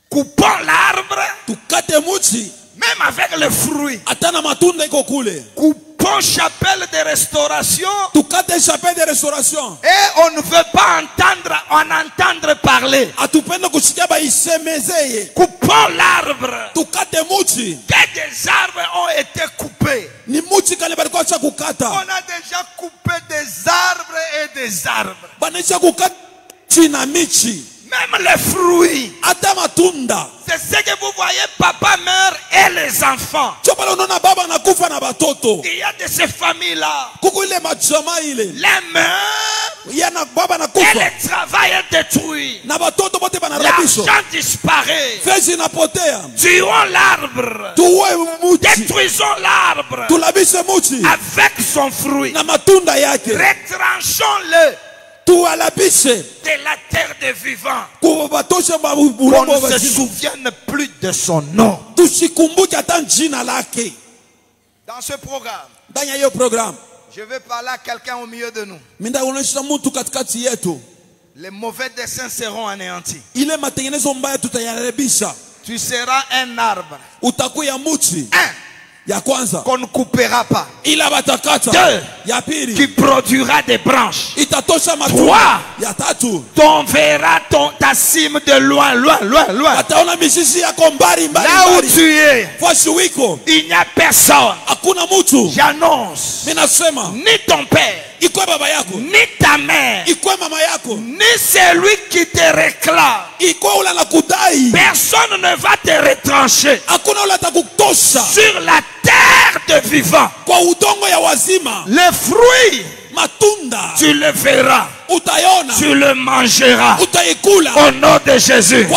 Coupons l'arbre, même avec le fruit. Coupons chapelle de restauration, et on ne veut pas entendre parler. Coupons l'arbre. Que des arbres ont été coupés. On a déjà coupé des arbres et des arbres. Même les fruits. C'est ce que vous voyez, papa, mère et les enfants. Il y a de ces familles-là. Les mères et le travail est détruit. L'argent disparaît. Tuons l'arbre. Détruisons l'arbre avec son fruit. Retranchons-le de la terre des vivants. Qu'on ne se souvienne plus de son nom. Dans ce programme, je vais parler à quelqu'un au milieu de nous. Les mauvais desseins seront anéantis. Tu seras un arbre. Qu'on ne coupera pas. 2. Qui produira des branches. 3. On verra ta cime de loin. Là où tu es, il n'y a personne. J'annonce, ni ton père, ni ta mère, ni celui qui te réclame. Personne ne va te retrancher sur la terre de vivants. Les fruits, tu le verras, tu le mangeras. Au nom de Jésus,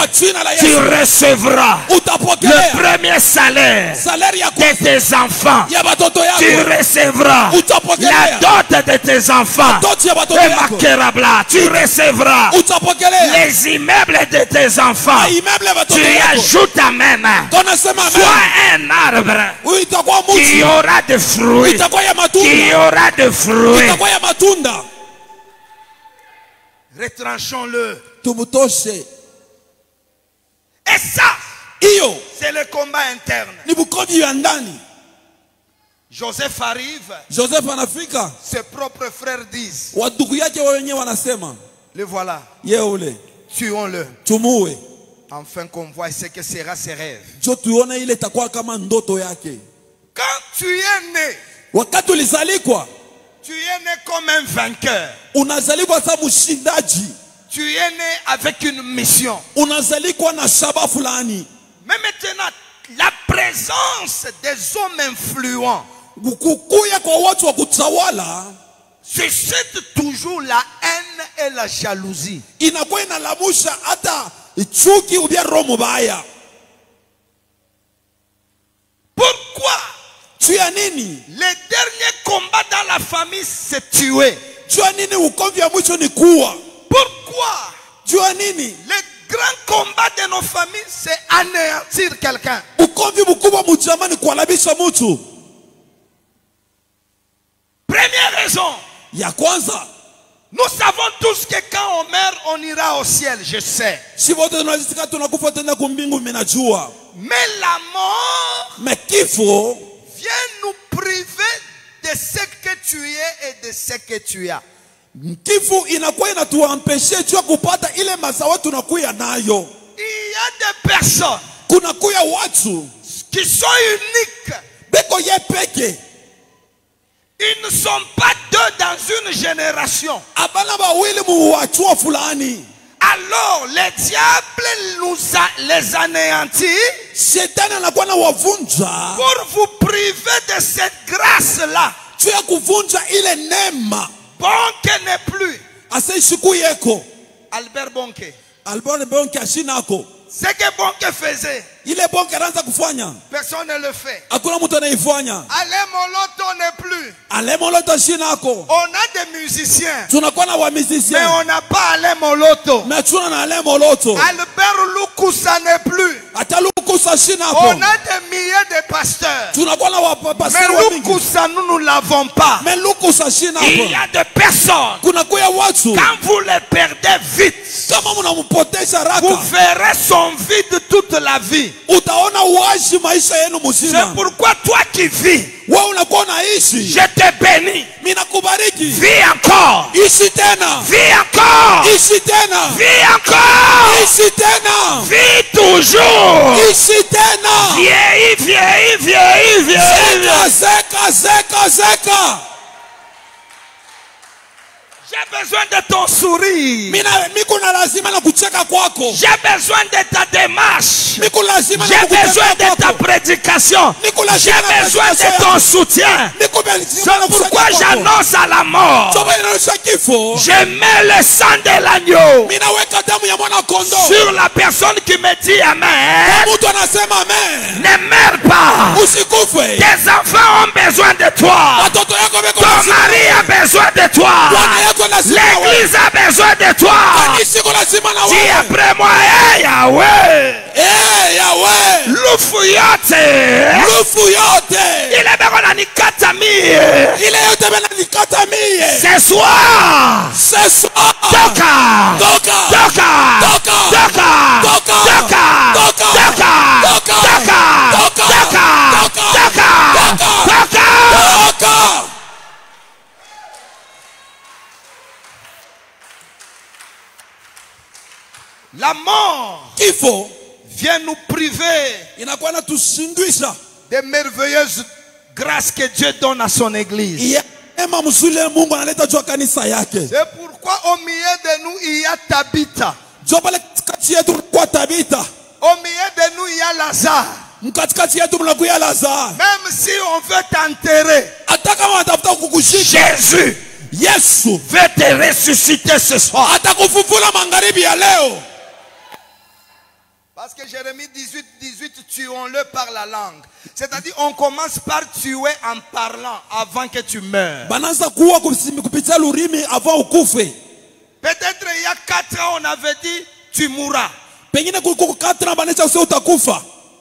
tu recevras le premier salaire de tes enfants. Tu recevras la dot de tes enfants. Tu recevras les immeubles de tes enfants. Tu ajoutes à même. Sois un arbre qui aura de fruits. Qui aura de fruits. Retranchons-le. Et ça, c'est le combat interne. Joseph arrive. Ses propres frères disent, le voilà. Tuons-le. Enfin qu'on voit ce que sera ses rêves. Quand tu es né, tu es né comme un vainqueur. Tu es né avec une mission. Mais maintenant, la présence des hommes influents suscite toujours la haine et la jalousie. Pourquoi? Le dernier combat dans la famille, c'est tuer. Pourquoi? Le grand combat de nos familles, c'est anéantir quelqu'un. Première raison. Nous savons tous que quand on meurt, on ira au ciel, je sais. Mais la mort vient nous priver de ce que tu es et de ce que tu as. Il y a des personnes qui sont uniques. Ils ne sont pas deux dans une génération. Alors le diable les anéantit pour vous priver de cette grâce-là. Bonke n'est plus. Albert Bonke. Ce que Bonke faisait, personne ne le fait. Alain Moloto n'est plus. On a des musiciens, mais on n'a pas Alain Moloto. Albert Lukusa n'est plus. On On a des milliers de pasteurs. Mais Lukusa, nous ne l'avons pas. Il y a des personnes, quand vous les perdez vite, vous verrez son vide toute la vie. c'est pourquoi toi qui vis, je te bénis. Vis encore. Vis encore. Vis encore. Vis toujours. Vieillis. J'ai besoin de ton sourire. J'ai besoin de ta démarche. J'ai besoin de ta prédication. J'ai besoin de ton soutien. C'est pourquoi j'annonce à la mort. Je mets le sang de l'agneau sur la personne qui me dit amen. Ne meurs pas. Tes enfants ont besoin de toi. Ton mari a besoin de toi. L'église a besoin de toi. Dis après moi, hey Yahweh. Lufuyote. Il est bien ni katami. Ce soir. Toka. La mort vient nous priver des merveilleuses grâces que Dieu donne à son église. C'est pourquoi au milieu de nous il y a Tabitha. Au milieu de nous il y a Lazare. Même si on veut t'enterrer, Jésus veut te ressusciter ce soir. Parce que Jérémie 18, tuons-le par la langue. C'est-à-dire, on commence par tuer en parlant avant que tu meurs. Peut-être il y a 4 ans, on avait dit, tu mourras.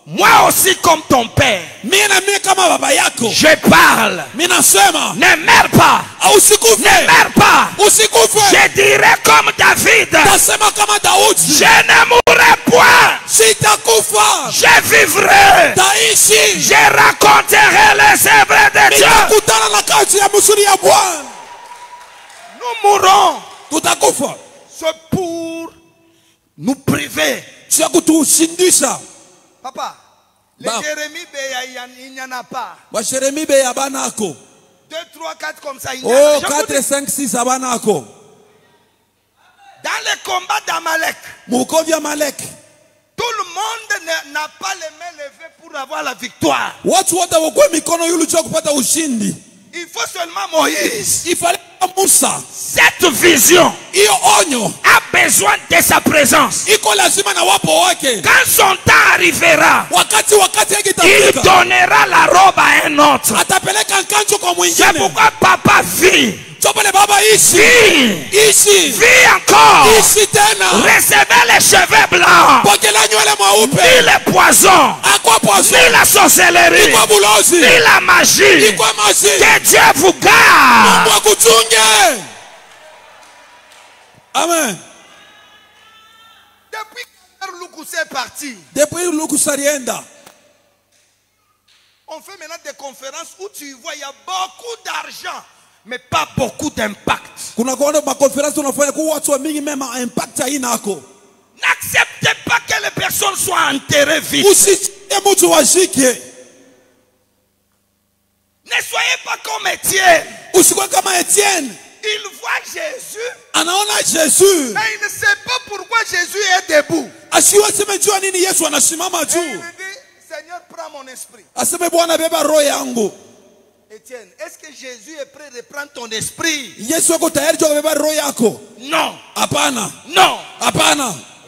Moi aussi comme ton père, je parle. Ne meurs pas. Ne meurs pas. Je dirai comme David, je ne mourrai point. Je vivrai. Je raconterai les œuvres de Dieu. Nous mourrons. C'est pour nous priver. Papa, les Jérémie, il n'y en a pas. 2, 3, 4 comme ça, il n'y a pas. 4, 5, 6, abanako. Dans les combats d'Amalek, tout le monde n'a pas les mains levées pour avoir la victoire. Il faut seulement Moïse. Cette vision a besoin de sa présence. Quand son temps arrivera, il donnera la robe à un autre. C'est pourquoi papa vit. Vis encore. Recevez les cheveux blancs. Ni les poisons, ni la sorcellerie, ni la magie. Que Dieu vous garde. Amen. Depuis que Lukusa est parti, on fait maintenant des conférences où tu vois il y a beaucoup d'argent, mais pas beaucoup d'impact. N'acceptez pas que les personnes soient enterrées vite. Ne soyez pas comme Étienne. Il voit Jésus, mais il ne sait pas pourquoi Jésus est debout. Et il dit, Seigneur, prends mon esprit. Étienne, est-ce que Jésus est prêt de prendre ton esprit? Non. Non.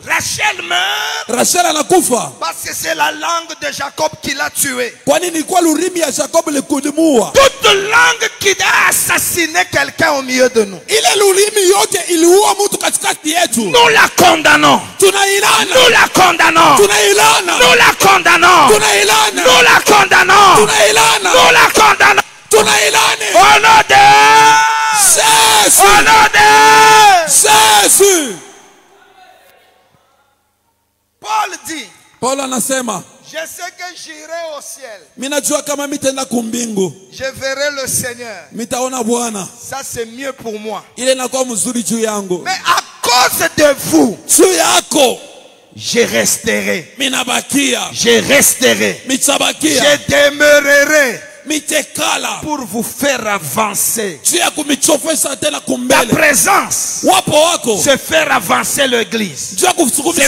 Rachel meurt. Rachel anakufa. Parce que c'est la langue de Jacob qui l'a tué. Kwa nini kwa lurimi ya Jacob likulimuua? Toute langue qui a assassiné quelqu'un au milieu de nous. Ile lurimi yote iliua mtu katikati yetu. Nous la condamnons. Tunailana. Nous la condamnons. Tunailana. Nous la condamnons. Tunailana. Nous la condamnons. Tunailana. Nous la condamnons. Tunailana. Au nom de Jésus. Au nom de Jésus. Paul dit, Paul anasema, je sais que j'irai au ciel. minajua kama mitenda kumbingu. Je verrai le Seigneur. Mitaona Bwana. Ça c'est mieux pour moi. Ile inakuwa mzuri juu yangu. Mais à cause de vous, juu yako, je resterai. minabakia. Je resterai. Mitabakia. Je demeurerai. Mitekala. Pour vous faire avancer. Ta présence. Wapo wako. Se faire avancer l'église. Se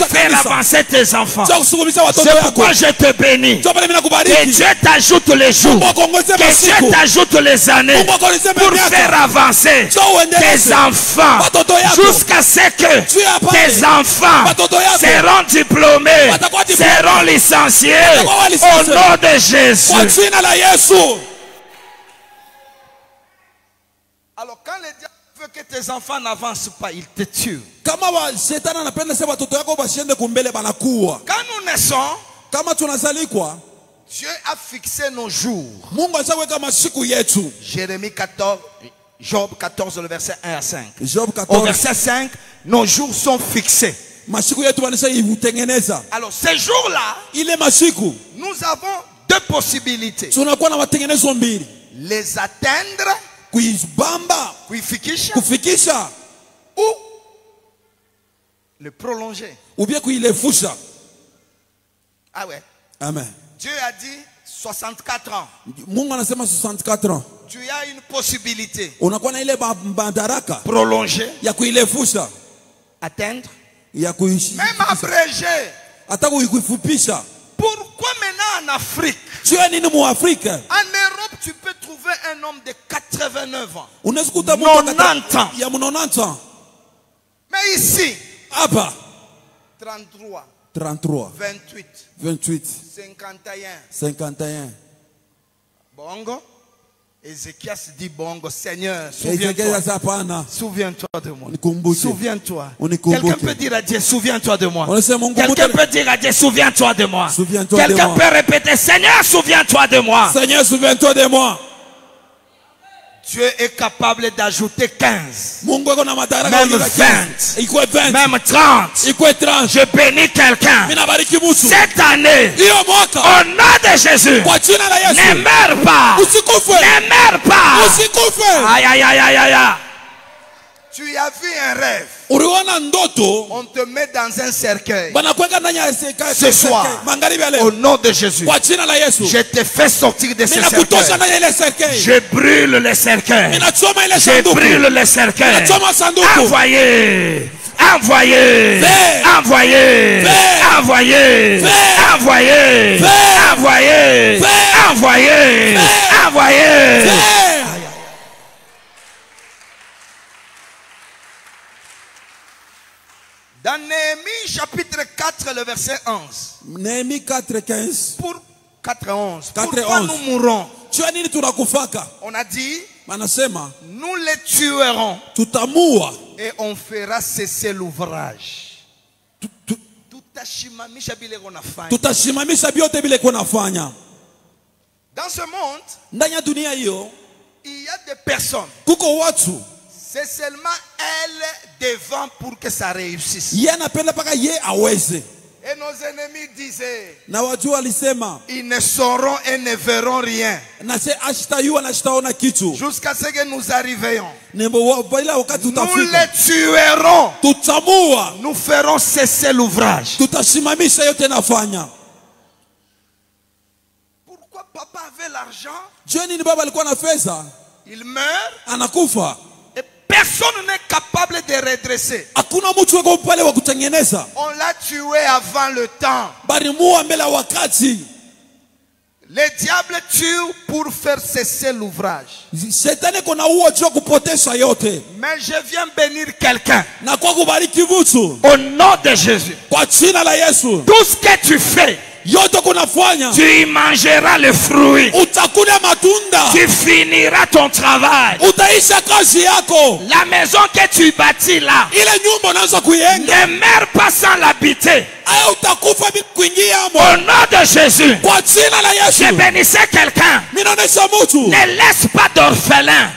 faire avancer tes enfants. C'est pourquoi je te bénis. Que Dieu t'ajoute les jours. Que Dieu t'ajoute les années. Pour faire avancer tes enfants. Jusqu'à ce que tes enfants seront diplômés. Seront licenciés. Au nom de Jésus. Alors quand le diable veut que tes enfants n'avancent pas, il te tue. Quand nous naissons, Dieu a fixé nos jours. Jérémie 14, Job 14, le verset 1 à 5. Au verset 5, nos jours sont fixés. Alors ces jours-là, nous avons deux possibilités. Les atteindre, kufikisha, ou le prolonger. Ah ouais. Amen. Dieu a dit 64 ans. Tu as une possibilité. Prolonger. Atteindre. Même abréger. Pourquoi maintenant en Afrique? En Europe, tu peux trouver un homme de 89 ans. 90 ans. Mais ici, 33, 28, 51. Bongo. Ézéchias dit bongo, Seigneur, souviens-toi. Souviens-toi de moi. Souviens-toi. Quelqu'un peut dire à Dieu, souviens-toi de moi. Quelqu'un peut dire à Dieu, souviens-toi de moi. Quelqu'un peut répéter, Seigneur, souviens-toi de moi. Seigneur, souviens-toi de moi. Dieu est capable d'ajouter 15, même 20, même 30. Je bénis quelqu'un. Cette année, au nom de Jésus, ne meurs pas. Ne meurs pas. Aïe, aïe, aïe, aïe, aïe. Tu as vu un rêve. On te met dans un cercueil. Ce soir, au nom de Jésus, je te fais sortir de ce cercueil. Je brûle les cercueils. Je brûle les cercueils. Envoyez. Envoyez. Envoyez. Envoyez. Envoyez. Envoyez. Envoyez. Envoyez. Dans Néhémie chapitre 4, le verset 11. Néhémie 4, 15. Pour 4 11. Pourquoi nous mourrons? On a dit, nous les tuerons. Et on fera cesser l'ouvrage. Dans ce monde, il y a des personnes. C'est seulement elle devant pour que ça réussisse. Et nos ennemis disaient, ils ne sauront et ne verront rien. Jusqu'à ce que nous arrivions. Nous les tuerons. Nous ferons cesser l'ouvrage. Pourquoi papa avait l'argent? Il meurt. Personne n'est capable de redresser. On l'a tué avant le temps. Les diables tuent pour faire cesser l'ouvrage. Mais je viens bénir quelqu'un. Au nom de Jésus. Tout ce que tu fais, tu y mangeras le fruit. Tu finiras ton travail. La maison que tu bâtis là, ne meurs pas sans l'habiter. Au nom de Jésus, je bénissais quelqu'un. Ne laisse pas d'orphelin.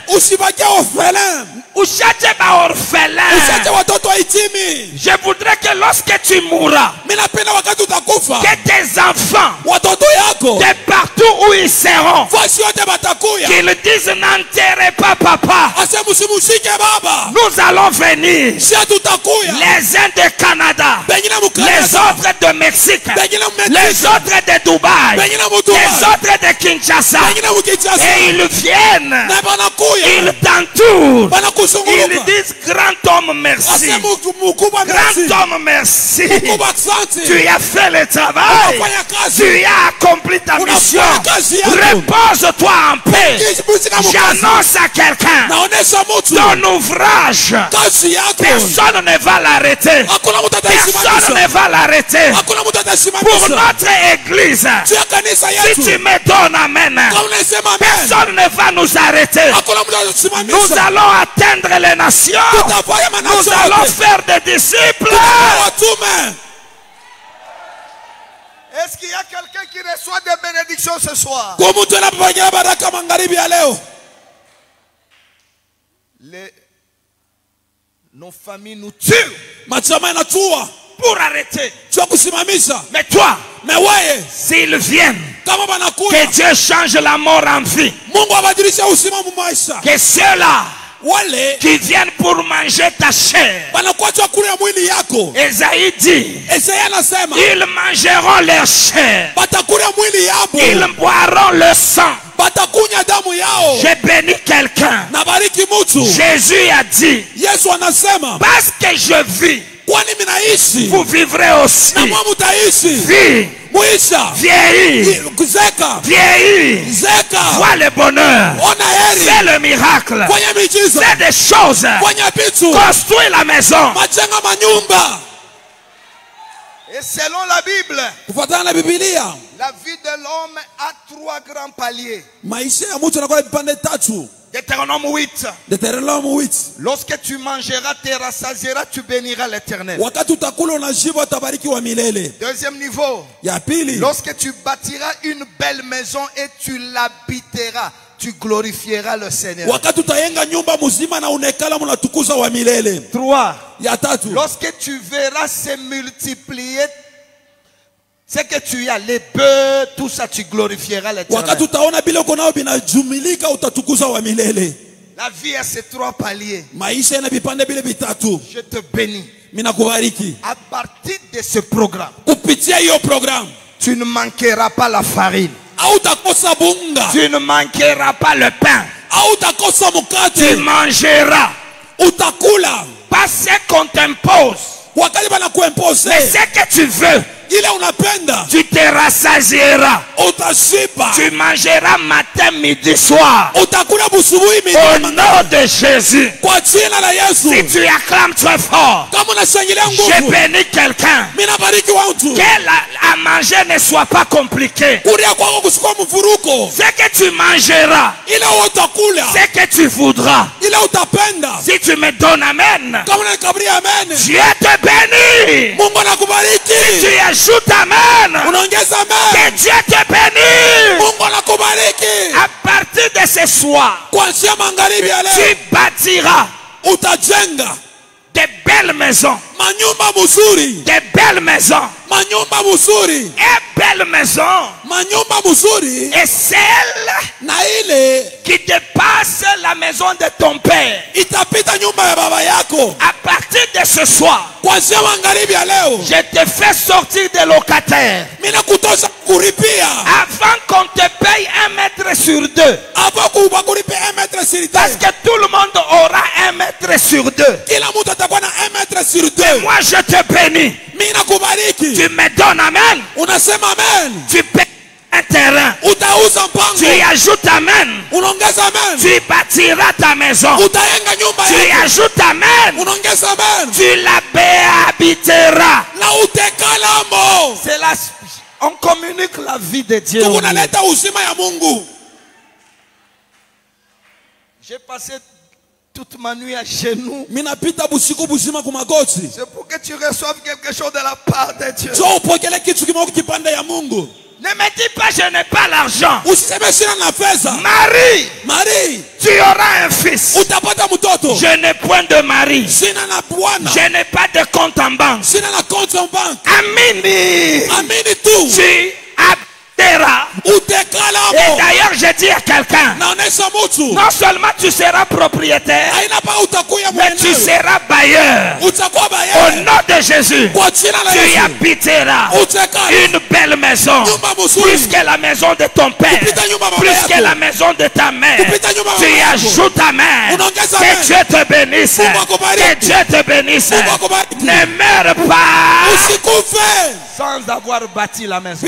Je voudrais que lorsque tu mourras, que tes enfants, de partout où ils seront, qu'ils disent n'enterrez pas papa. Nous allons venir. Les uns de Canada, les autres de Mexique, les autres de Dubaï, les autres de Kinshasa. Et ils viennent, ils t'entourent. Ils disent grand homme merci. Grand homme merci. Tu as fait le travail. Tu as accompli ta mission. Repose-toi en paix. J'annonce à quelqu'un, ton ouvrage, personne ne va l'arrêter. Personne ne va l'arrêter. Pour notre église, si tu me donnes amen, personne ne va nous arrêter. Nous allons atteindre les nations. Nous allons faire des disciples. Est-ce qu'il y a quelqu'un qui reçoit des bénédictions ce soir? Nos familles nous tuent pour arrêter. Mais toi, s'ils viennent, que Dieu change la mort en vie. Que ceux-là qui viennent pour manger ta chair, Esaïe dit, ils mangeront leur chair, ils boiront le sang. J'ai béni quelqu'un. Jésus a dit, parce que je vis, vous vivrez aussi. Vie, vieillir, vois le bonheur, fais le miracle, fais des choses, construis la maison. Et selon la Bible, la vie de l'homme a 3 grands paliers. Deutéronome 8. Lorsque tu mangeras, te rassasieras, tu béniras l'Éternel. Deuxième niveau. Lorsque tu bâtiras une belle maison et tu l'habiteras, tu glorifieras le Seigneur. 3. Lorsque tu verras se multiplier ce que tu as, les bœufs, tout ça, tu glorifieras l'Éternel. La vie a ces 3 paliers. Je te bénis. À partir de ce programme, tu ne manqueras pas la farine. Tu ne manqueras pas le pain. Tu mangeras. Pas ce qu'on t'impose, mais ce que tu veux. Tu te rassasieras. Tu mangeras matin, midi, soir. Au nom de Jésus. Si tu acclames très fort, je bénis quelqu'un. Que à manger ne soit pas compliqué. Ce que tu mangeras, ce que tu voudras. Si tu me donnes amen, Dieu te bénit. Si tu ajoutes amen, que Dieu te bénisse. À partir de ce soir, tu bâtiras de belles maisons. De belles maisons. Et belle maison. Et celle qui dépasse la maison de ton père. À partir de ce soir, je te fais sortir des locataires. Avant qu'on te paye 1 mètre sur 2. Parce que tout le monde aura 1 mètre sur 2. Et moi je te bénis. Tu me donnes amen. Tu paies. un terrain, tu y ajoutes amen, tu bâtiras ta maison, tu y ajoutes amen, tu la habiteras. C'est la, on communique la vie de Dieu. J'ai passé toute ma nuit à genoux. C'est pour que tu reçoives quelque chose de la part de Dieu. Ne me dis pas je n'ai pas l'argent. Marie, tu auras un fils. Je n'ai point de mari. Je n'ai pas de compte en banque. Amini, tu habiteras. Et d'ailleurs je dis à quelqu'un, non seulement tu seras propriétaire, mais tu seras bailleur. Au nom de Jésus, tu y habiteras une belle maison, plus que la maison de ton père, plus que la maison de ta mère. Tu y ajoutes ta mère. Que Dieu te bénisse. Que Dieu te bénisse. Ne meurs pas sans avoir bâti la maison.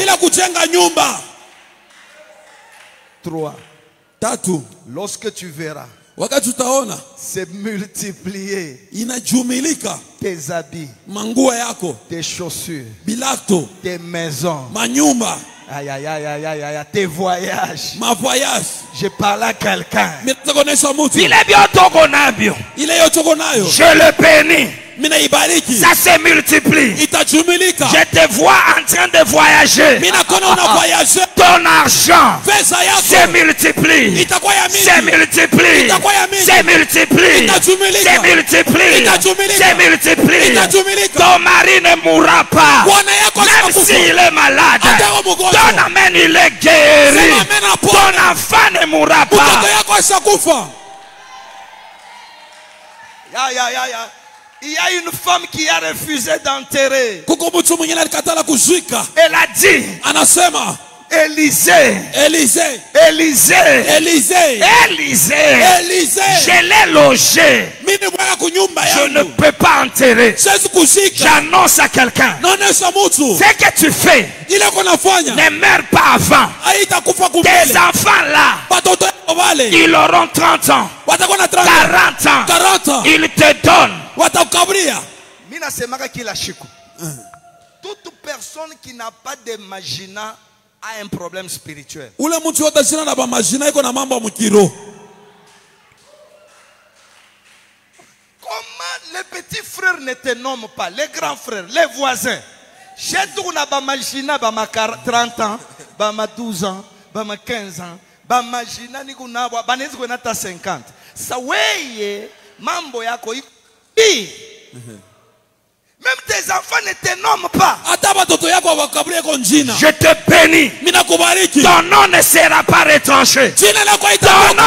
3. Lorsque tu verras se multiplier tes habits, tes chaussures, tes maisons, aïe, aïe, aïe, aïe, aïe, aïe, tes voyages. Je parle à quelqu'un. Je le bénis. Ça se multiplie. Je te vois en train de voyager. Ton argent se multiplie. Se multiplie. Se multiplie. Se multiplie. Se multiplie. Ton mari ne mourra pas. Même s'il est malade. Ton amène il est guéri. Ton enfant ne mourra pas. Il y a une femme qui a refusé d'enterrer. Elle a dit, Élisée, je l'ai logé. Je ne peux pas enterrer. J'annonce à quelqu'un, ce que tu fais ne meurs pas avant. Tes enfants là, ils auront 30 ans, 40 ans, ils te donnent. Toute personne qui n'a pas de magina a un problème spirituel. Comment les petits frères ne te nomment pas, les grands frères, les voisins? Chez nous, on a ba magina, ba 30 ans, ba 12 ans, ba 15 ans, ba magina ni kuna ba nezi kuna ta 50. Saweye mambo yako même tes enfants ne te nomment pas. Je te bénis. Ton nom ne sera pas retranché. Ton nom,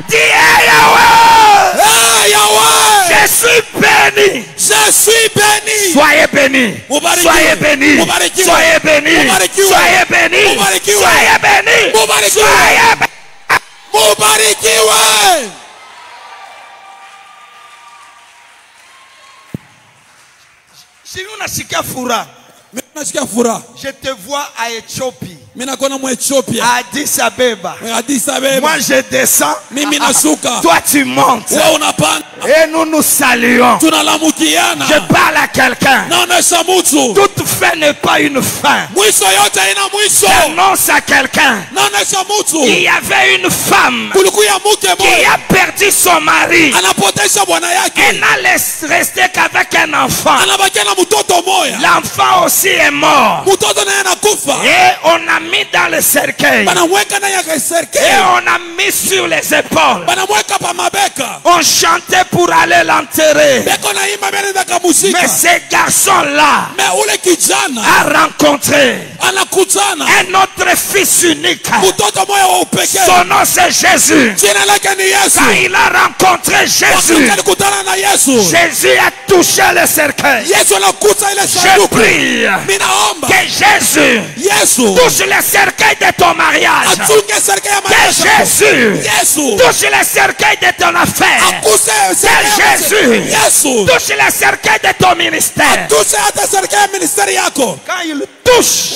dis Yahweh. Je suis béni. Je suis béni. Soyez bénis. Soyez bénis. Soyez bénis. Soyez bénis. Soyez bénis. Soyez bénis. Je te vois à Éthiopie. À Addis Abeba. Moi je descends. Toi tu montes. Et nous nous saluons. Je parle à quelqu'un. Toute fin n'est pas une fin. J'annonce à quelqu'un. Il y avait une femme qui a perdu son mari. Elle n'a resté qu'avec un enfant. L'enfant aussi est mort. Et on a mis dans le cercueil. Et on a mis sur les épaules. On chantait pour aller l'enterrer. Mais ce garçon-là a rencontré un autre fils unique. Son nom c'est Jésus. Quand il a rencontré Jésus, Jésus a touché le cercueil. Je prie que Jésus touche les cercueils de ton mariage. Que Jésus touche les cercueils de ton affaire. Que Jésus touche les cercueils de ton ministère. Quand il touche,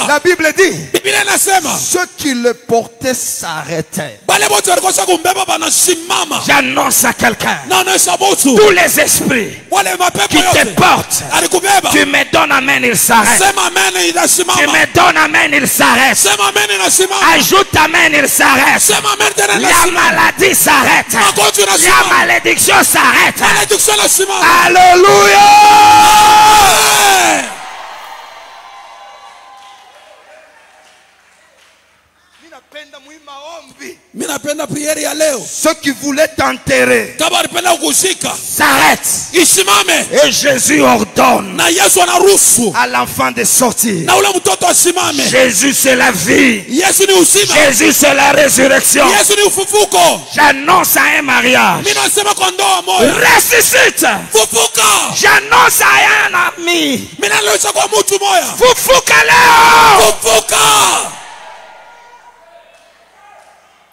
la Bible dit, ceux qui le portaient s'arrêtaient. J'annonce à quelqu'un, tous les esprits qui te portent, tu me donnes amen, il s'arrête. Tu me donnes amen, il s'arrête. Ajoute amen, il s'arrête. La maladie s'arrête. La malédiction s'arrête. Alléluia. Ceux qui voulaient t'enterrer s'arrêtent. Et Jésus ordonne à l'enfant de sortir. Jésus c'est la vie. Jésus c'est la résurrection. J'annonce à un mariage, ressuscite. J'annonce à un ami, fufuka leo.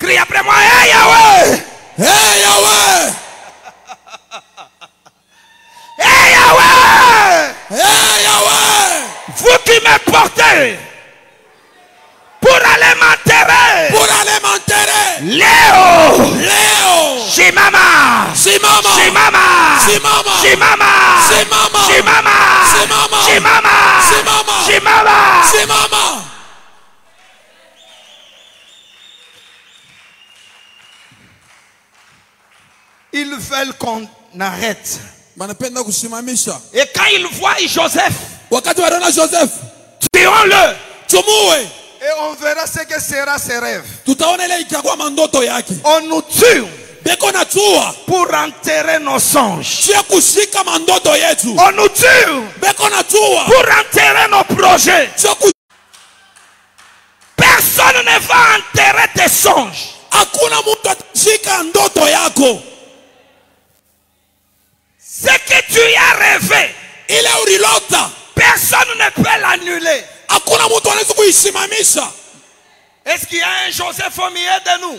Crie après moi, hey Yahweh! Hey Yahweh! Hey Yahweh! Hey Yahweh! Vous qui me portez pour aller m'enterrer. Léo! Shimama! Ils veulent qu'on arrête. Et quand ils voient Joseph, tuons-le. Et on verra ce que sera ses rêves. On nous tue pour enterrer nos songes. On nous tue pour enterrer nos projets. Personne ne va enterrer tes songes. Ce que tu as rêvé, personne ne peut l'annuler. Est-ce qu'il y a un Joseph au milieu de nous?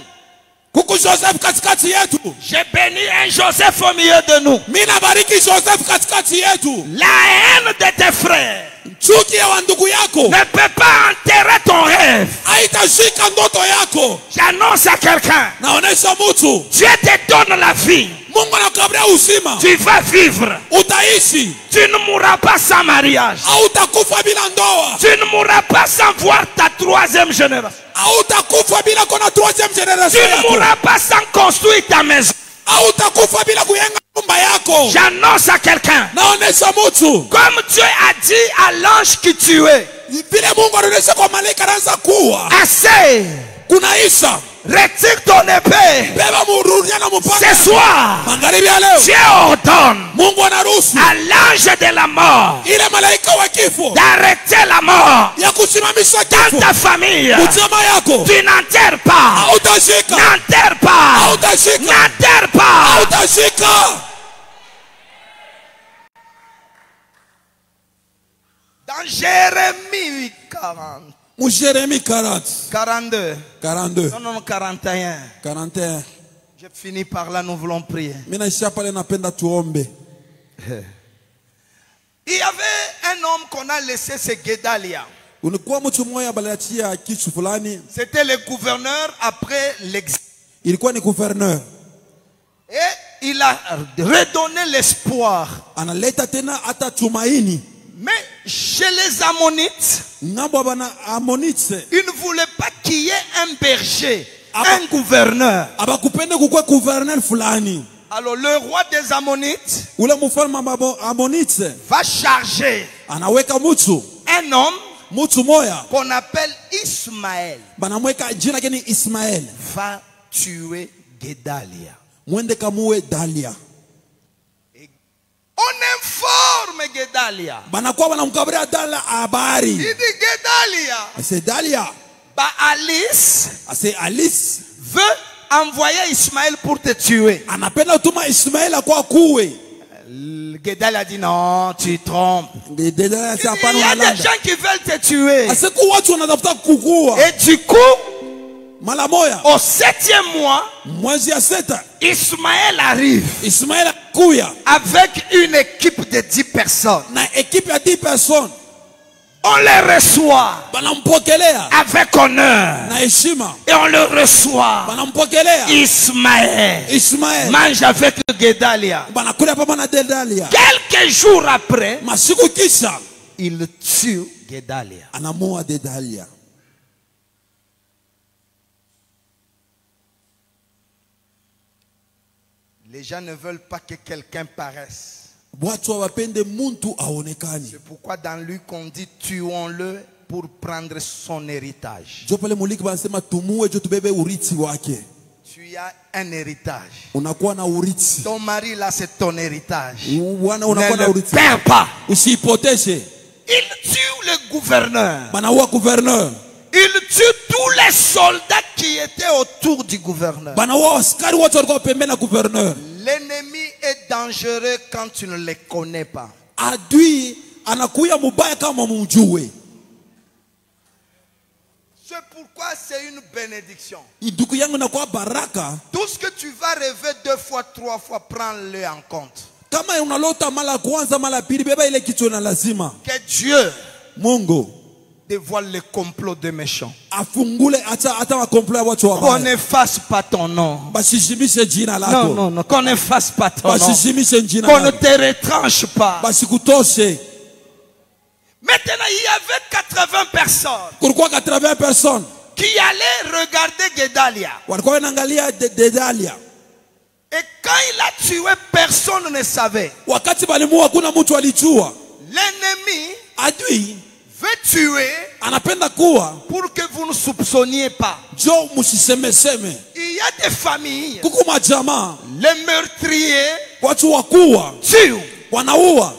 J'ai béni un Joseph au milieu de nous. La haine de tes frères ne peut pas enterrer ton rêve. J'annonce à quelqu'un, Dieu te donne la vie. Tu vas vivre. Tu ne mourras pas sans mariage. Tu ne mourras pas sans voir ta troisième génération. Tu ne mourras pas sans construire ta maison. J'annonce à quelqu'un, comme Dieu a dit à l'ange qui tuait, assez, retire ton épée. Ce soir, Dieu ordonne à l'ange de la mort d'arrêter la mort dans ta famille. Tu n'enterres pas. N'enterre pas. N'enterre pas. Dans Jérémie 40. Jérémie 40. 42. 42. Non, 41. 41. Je finis par là, nous voulons prier. Il y avait un homme qu'on a laissé, c'est Gedalia. C'était le gouverneur après l'exil. Il est gouverneur. Et il a redonné l'espoir. Mais chez les Ammonites, ils ne voulaient pas qu'il y ait un berger, un gouverneur. Alors le roi des Ammonites va charger un homme qu'on appelle Ismaël. Va tuer Gedalia. On informe Gedalia. Il dit Gedalia. Alice veut Guédal a dit non, tu trompes. Il y a des gens qui veulent te tuer. Et du coup, au 7e mois, Ismaël arrive avec une équipe de 10 personnes. On les reçoit avec honneur. Et on le reçoit. Ismaël mange avec Guédalia. Quelques jours après, il tue Guédalia. Les gens ne veulent pas que quelqu'un paraisse. C'est pourquoi dans Luc on dit tuons-le pour prendre son héritage. Tu as un héritage. Ton mari là c'est ton héritage. Ne le perds pas. Il tue le gouverneur. Il tue tous les soldats qui étaient autour du gouverneur. L'ennemi est dangereux quand tu ne les connais pas. C'est pourquoi c'est une bénédiction. Tout ce que tu vas rêver 2 fois, 3 fois, prends-le en compte. Que Dieu dévoile les complots des méchants. Qu'on n'efface pas ton nom. Non, qu'on n'efface pas ton nom. Qu'on ne te retranche pas. Maintenant, il y avait 80 personnes. Pourquoi 80 personnes? Qui allaient regarder Guédalia. Et quand il a tué, personne ne savait. L'ennemi veut tuer pour que vous ne soupçonniez pas. Il y a des familles, les meurtriers tuent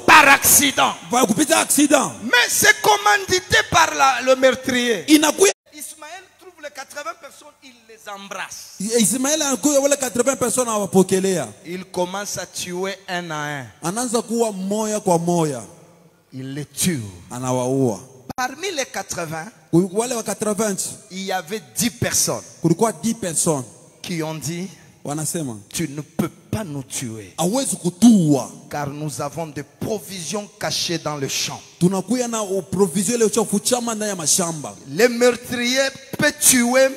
par accident. Mais c'est commandité par le meurtrier. Ismaël trouve les 80 personnes, il les embrasse. Il commence à tuer un à un. Il les tue. Parmi les 80, il y avait 10 personnes qui ont dit tu ne peux pas nous tuer car nous avons des provisions cachées dans le champ. Les meurtriers peuvent tuer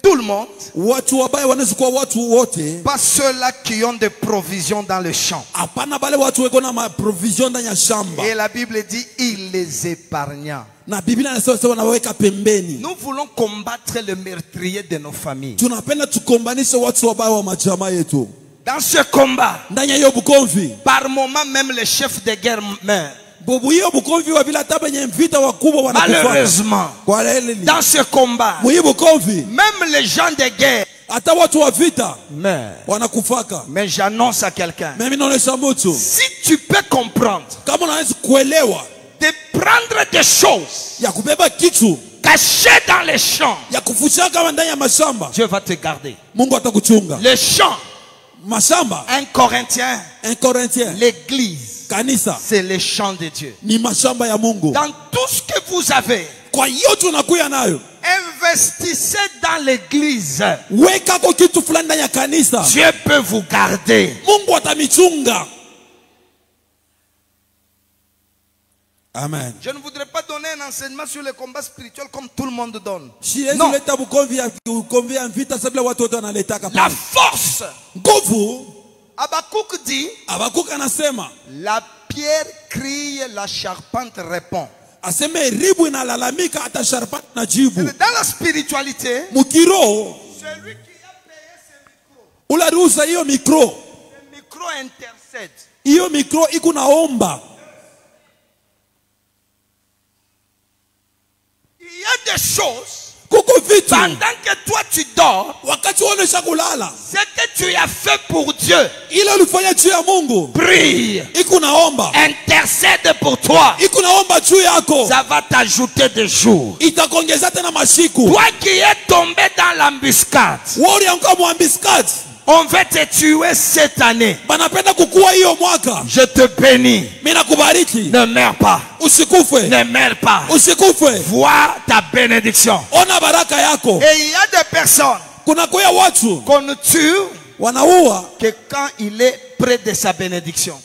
tout le monde, pas ceux-là qui ont des provisions dans le champ. Et la Bible dit il les épargna. Nous voulons combattre le meurtrier de nos familles. Dans ce combat, par moment même les chefs de guerre meurent. Malheureusement, dans ce combat, même les gens de guerre meurent. Mais j'annonce à quelqu'un, si tu peux comprendre de prendre des choses cachées dans les champs, Dieu va te garder. Les champs, 1 Corinthiens, l'église, c'est les champs de Dieu. Dans tout ce que vous avez, investissez dans l'église. Dieu peut vous garder. Amen. Je ne voudrais pas donner un enseignement sur le combat spirituel comme tout le monde donne. Non. La force. Habakkuk dit, la pierre crie, la charpente répond. Dans la spiritualité, celui qui a payé ce micro, le micro intercède. Il y a des choses pendant que toi tu dors, ce que tu as fait pour Dieu, prie, intercède pour toi, ça va t'ajouter des jours. Toi qui es tombé dans l'embuscade, On va te tuer cette année. Je te bénis. Ne meurs pas. Ne meurs pas. Vois ta bénédiction. Et il y a des personnes qu'on tue que quand il est près de sa bénédiction.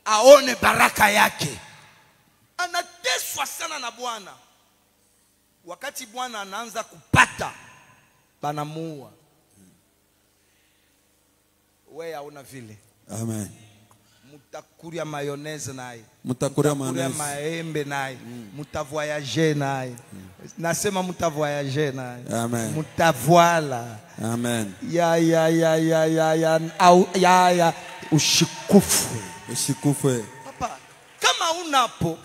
Aone baraka yake. Anateswa sana na Bwana. Wakati Bwana anaanza kupata, banamuua. Wewe hauna vile. Amen. Mutakuria mayonnaise naye. Mutakuria maembe naye. Mutavoyager naye. Nasema mutavoyager naye. Amen. Mutavoila. Amen. Ya. Ushikufu. Papa, kama unapo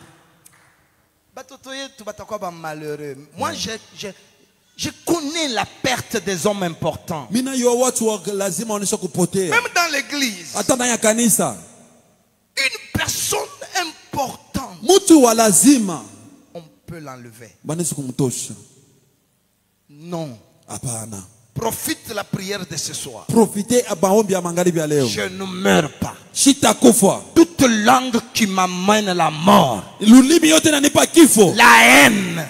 batoto yetu batakuwa malheureux. Moi je connais la perte des hommes importants. Même dans l'église. Une personne importante. On peut l'enlever. Non. Profite de la prière de ce soir. Je ne meurs pas. Toute langue qui m'amène à la mort, la haine,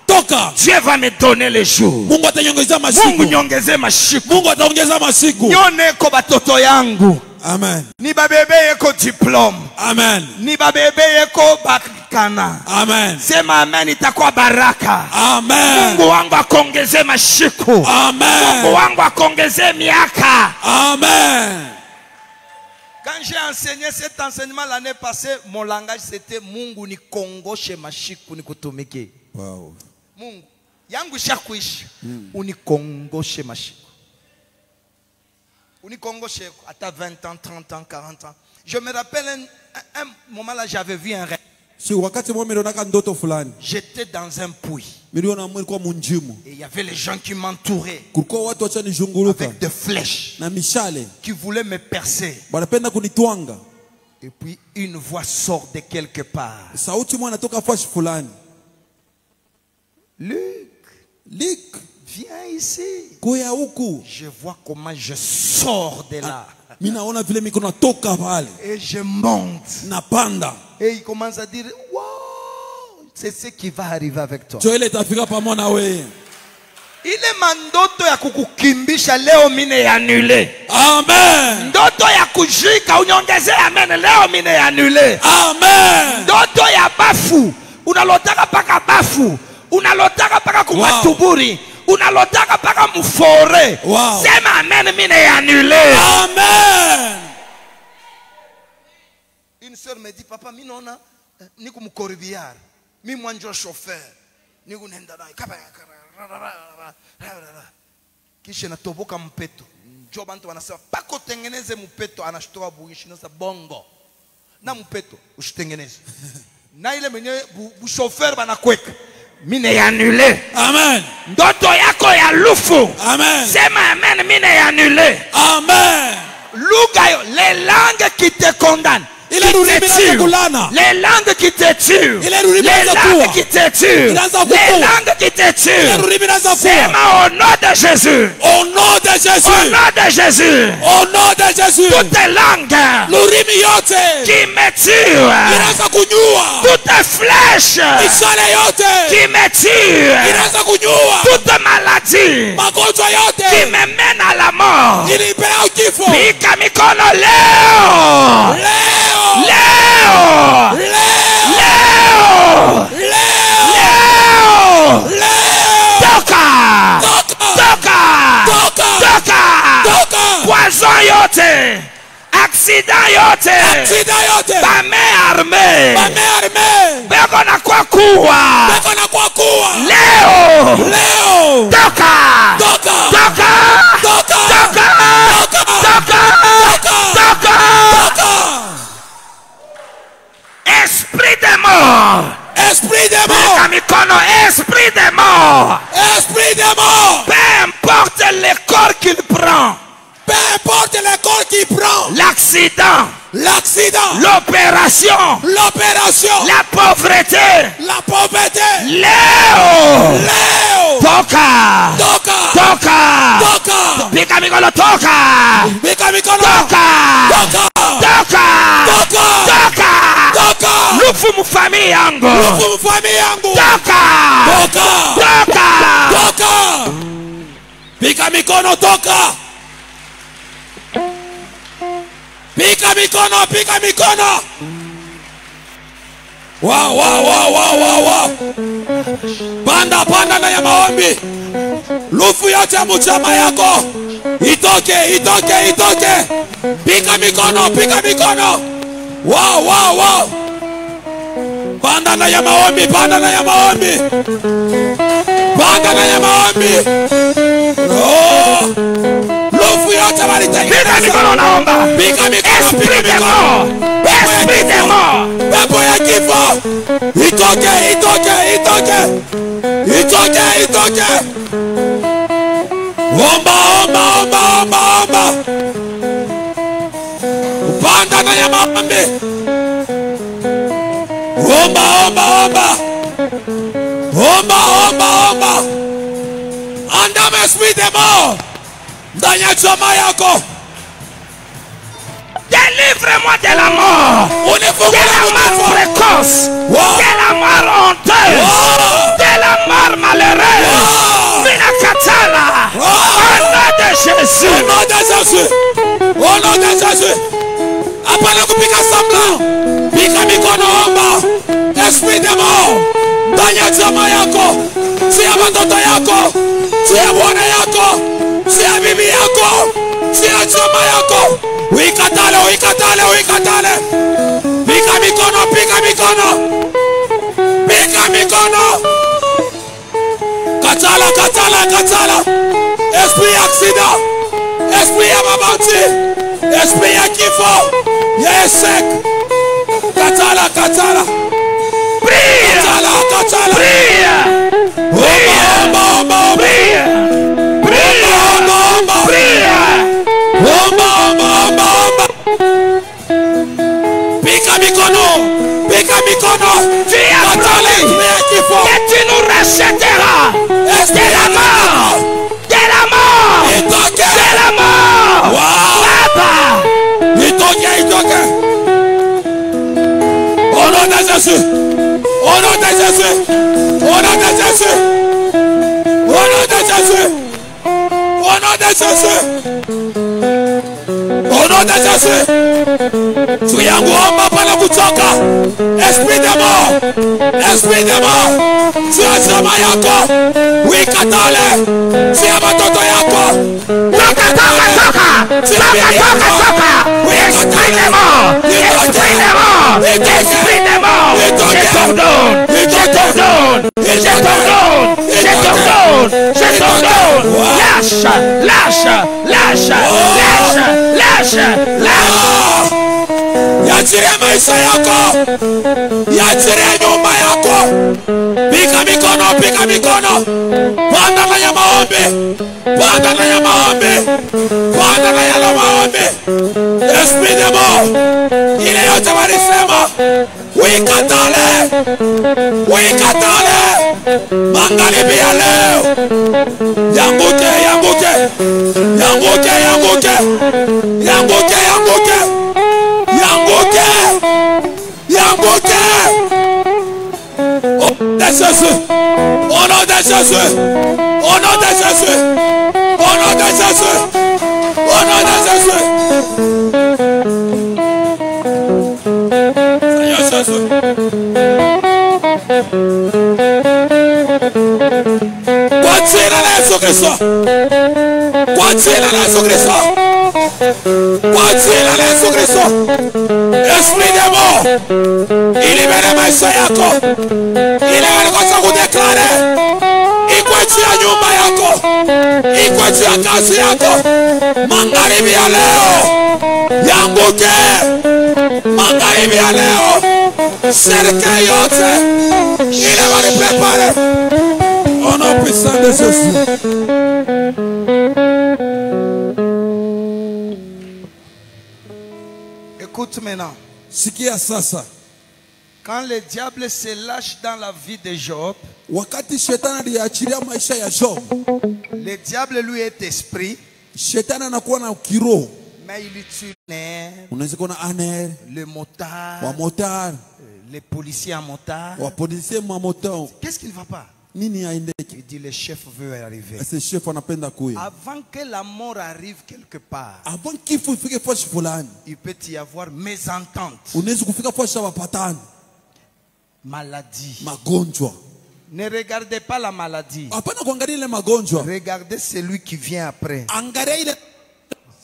toka. Dieu va me donner les jours. Mungu nyongeze masiku. Nyone ko batoto yangu. Amen. Ni babebe yeko diplôme. Amen. Ni babebe yeko bakana. Amen. Sema amen, itakuwa baraka. Amen. Mungu wangu akongeze mashiku. Amen. Mungu wangu akongeze miaka. Amen. Quand j'ai enseigné cet enseignement l'année passée, mon langage c'était Mungu ni kongoshe mashiku ni kutumike. Wow. Mungu yangu shakuishi unikongoshe mashiku. Unikongoshe à 20 ans, 30 ans, 40 ans. Je me rappelle un moment là, j'avais vu un rêve. J'étais dans un puits. Et il y avait les gens qui m'entouraient avec des flèches qui voulaient me percer. Et puis une voix sort de quelque part. Luc, viens ici. Je vois comment je sors de là. Et je monte. Et il commence à dire, wow, c'est ce qui va arriver avec toi. Il est mandoto ya kukukimbisha leo mine annulé. Amen. Ndoto ya kujika unyongeze amen leo mine annulé. Amen. Ndoto ya bafu unalotaka paka bafu, unalotaka paka kumatuburi, unalotaka paka mfore. Wow. Sema amen mine annulé. Amen. Une sœur me dit, papa, mi nona ni kumkoribiar, mi mwanjo chauffeur, ni kunenda naye kisha natoboka mpeto. Njoo bantu wanasema pako tengeneze mpeto, anashtoa buishi na bongo na mpeto usitengeneze na ile mwenye chauffeur banakweka mine annulé. Amen. Ndoto yako ya lufu. Amen. Sema amen mine annulé. Amen. Luga les langues qui te condamnent. Les langues qui te tuent. Les langues qui te tuent. Les langues qui te tuent. C'est au nom de Jésus. Au nom de Jésus. Au nom de Jésus. Au nom de Jésus. Toutes les langues qui me tuent. Toutes les flèches qui me tuent. Toutes maladies qui me mènent à la mort. Pika mikono leo. Léo! Toka! Poison yote! Accident yote! Ba main armée! Beko na kwa kuwa! Léo! Toka! Esprit de mort. Esprit de mort. Esprit de mort. Esprit de mort. Peu importe le corps qu'il prend. Peu importe le corps qu'il prend. L'accident. l'accident, l'opération, la pauvreté, Léo, toka, pika mikono, toka, lufu mufami yangu, toka, pika mikono, toka. Pika mikono. Wow. Panda na ya maombi. Lufu yote ya mchama yako. Itoke. Pika mikono. Wow. Panda na ya maombi. Oh. Lufu yote walitengeneza. mikono naomba. Esprit de mort. Pepo ya kifo. Itoke. Omba. Panda na ya maombi. Omba. Andame esprit de mort. Ndani ya chama yako. Délivre-moi de la mort, de la mort précoce, de la mort honteuse, de la mort malheureuse. Mina Katala, au nom de Jésus. Au nom de Jésus. Apana kupika sambla. Pika mikono, omba. Esprit de mort. Ndani ya chama yako. Si ya watoto yako. Si ya bwana yako. Si ya bibi yako. Si ya chama yako. Wikatale. Pika mikono. Katala. Esprit accident. Esprit ya mabauti. Esprit ya kifo. Ya esek. Katala. Prie. Pika mikono. Tu as promis que tu nous rachèteras de la mort. Papa. Itoke. Au nom de Jésus. Tu yangu omba pala kutoka. Esprit de mort. Tu asema yako. Wikatale. Si ya watoto yako. Toka. Esprit de mort. Je t'ordonne. Lâche. Yachirie maisha yako. Yachirie nyumba yako. Pika mikono. Panda na ya maombi. Esprit de mort. Ile yote walisema. Wikatale. Magharibi ya leo. Yanguke. Au nom de Jésus. Seigneur Jésus. Kwa jina la Yesu Kristo. Esprit de mort. Ilibere maisha yako. Ile walikosa kudeklare. Ikwechi ya nyumba yako. Ikwechi ya kazi yako. Magharibi ya leo. Yanguke. Magharibi ya leo. Serikali yote. Ile waliprepare. Au nom puissant de Jésus. Écoute maintenant. Sikia sasa. Quand le diable se lâche dans la vie de Job, wakati shetani aliachilia maisha ya Job, le diable lui est esprit, shetani anakuwa na kiroho, mais il tue nerf, unaweza kuona aner, le motard, wa motard, les policiers en motard. wa policier ma motard. Qu'est-ce qui ne va pas? Nini haendeki? Il dit le chef veut arriver. Ce chef anapenda kuya. Avant que la mort arrive quelque part, Avant kifo ifike fashi fulani, il peut y avoir mésentente, unaweza kufika fashi wapatana, maladie. magonjwa. Ne regardez pas la maladie. Hapana kuangalia ile magonjwa. Regardez celui qui vient après. Angalia ile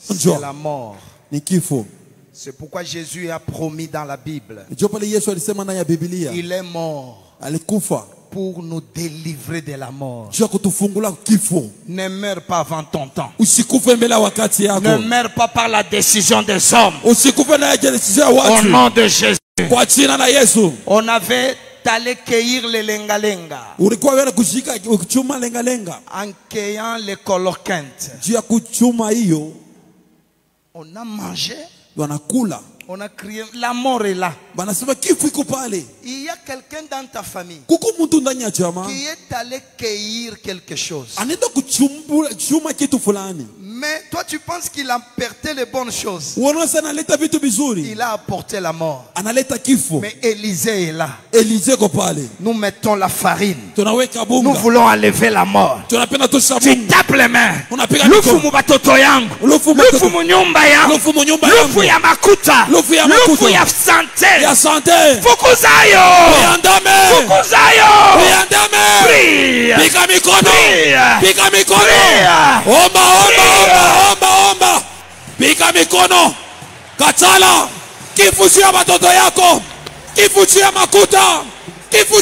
C'est la mort. ni kifo. C'est pourquoi Jésus a promis dans la Bible. Ndio pale Yesu alisema na ya Biblia. Il est mort Alikufa pour nous délivrer de la mort. juu kutufungula kifo. Ne meurs pas avant ton temps. Usikufe mbele ya wakati yako. Ne meurs pas par la décision des hommes. Usikufe na décision ya Au watu. nom de Jésus. Kwa jina la Yesu. On avait allé cueillir les lenga-lenga Ulikuwa wewe kushika kuchuma lenga lenga. en cueillant les coloquintes. Juu ya kuchuma hiyo On a mangé, wanakula. on a crié, la mort est là. Banasema kifo iko pale. Il y a quelqu'un dans ta famille Kuko mtu ndani ya jamaa qui est allé cueillir quelque chose. anaenda kuchuma kitu fulani. Mais toi tu penses qu'il a apporté les bonnes choses. Unaona sana analeta vitu vizuri. Il a apporté la mort. Analeta kifo. Mais Élisée est là. Élisée ko pale. Nous mettons la farine. Tunaweka Nous bunga. voulons enlever la mort. Tunapenda tusha Tu bunga. tapes les mains. Unapiga Lufu mikono. mu batoto yangu. Lufu Lufu mu nyumba yangu. Lufu mu nyumba Lufu yangu. ya makuta. Lufu ya makuta. Lufu ya sante. Ya sante. Fukuzayo. Viandame. Fukuzayo. Viandame. Prie. Piga mikono. Prie. Piga mikono. Prie. Omba. Piga mikono. Katala. Kifu ya watoto yako. Kifu ya makuta. Kifu